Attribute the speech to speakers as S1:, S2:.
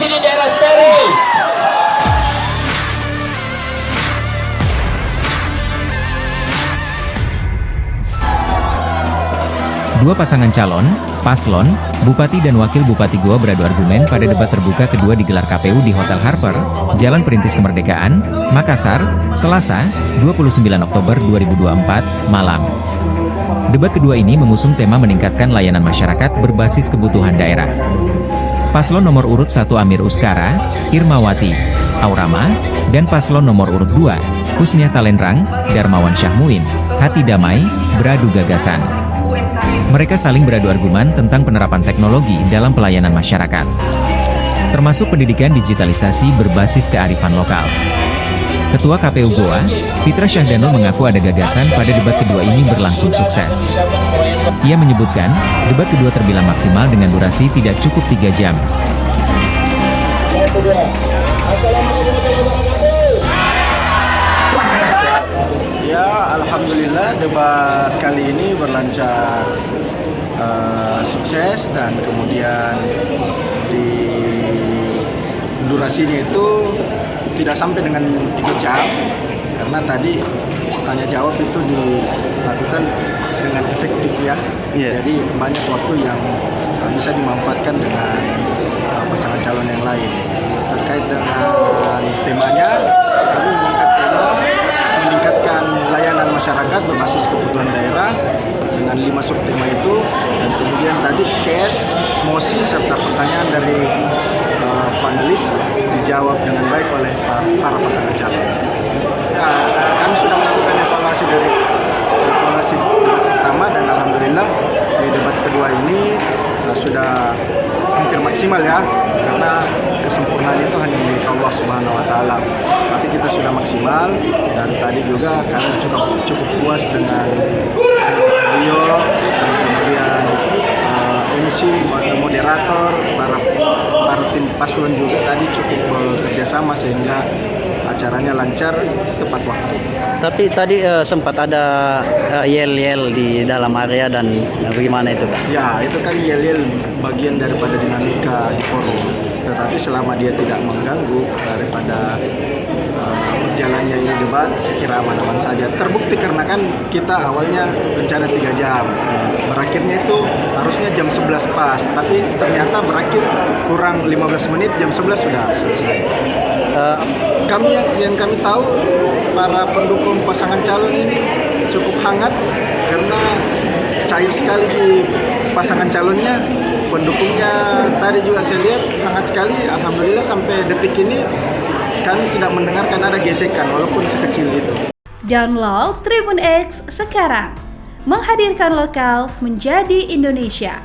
S1: sini daerah steril.
S2: Dua pasangan calon, paslon, Bupati dan Wakil Bupati Goa beradu argumen pada debat terbuka kedua digelar KPU di Hotel Harper, Jalan Perintis Kemerdekaan, Makassar, Selasa, 29 Oktober 2024, malam. Debat kedua ini mengusung tema meningkatkan layanan masyarakat berbasis kebutuhan daerah. Paslon nomor urut 1 Amir Uskara, Irmawati, Aurama, dan paslon nomor urut 2, Husnia Talenrang, Darmawan Syahmuin, Hati Damai, beradu gagasan. Mereka saling beradu argumen tentang penerapan teknologi dalam pelayanan masyarakat, termasuk pendidikan digitalisasi berbasis kearifan lokal. Ketua KPU Goa, Fitra Syahdanul mengaku ada gagasan pada debat kedua ini berlangsung sukses. Ia menyebutkan, debat kedua terbilang maksimal dengan durasi tidak cukup 3 jam.
S3: Ya, alhamdulillah debat kali ini berlancar sukses, dan kemudian di durasinya itu tidak sampai dengan 3 jam, karena tadi tanya jawab itu dilakukan dengan efektif ya. Jadi banyak waktu yang bisa dimanfaatkan dengan pasangan calon yang lain. Terkait dengan temanya, kami mengangkat tema meningkatkan layanan masyarakat berbasis kebutuhan daerah dengan 5 subtema itu, dan kemudian tadi case, mosi, serta pertanyaan dari panelis dijawab dengan baik oleh para pasangan calon. Ya, kami sudah melakukan evaluasi debat pertama, dan alhamdulillah di debat kedua ini sudah hampir maksimal ya, karena kesempurnaan itu hanya milik Allah Subhanahu wa Ta'ala. Tapi kita sudah maksimal, dan tadi juga kami cukup puas dengan beliau, dan kemudian MC, moderator, para tim paslon juga tadi cukup bekerja sama sehingga acaranya lancar, tepat waktu.
S4: Tapi tadi sempat ada yel-yel di dalam area, dan bagaimana itu Kak?
S3: Ya, itu kan yel-yel bagian daripada dinamika di forum. Tetapi selama dia tidak mengganggu daripada berjalannya ini debat, saya kira aman-aman saja. Terbukti karena kan kita awalnya rencana 3 jam. Berakhirnya itu harusnya jam 11 pas, tapi ternyata berakhir kurang 15 menit, jam 11 sudah selesai. Yang kami tahu, para pendukung pasangan calon ini cukup hangat karena cair sekali di pasangan calonnya. Pendukungnya tadi juga saya lihat hangat sekali. Alhamdulillah sampai detik ini kami tidak mendengarkan ada gesekan walaupun sekecil itu.
S5: Download Tribun X sekarang, menghadirkan lokal menjadi Indonesia.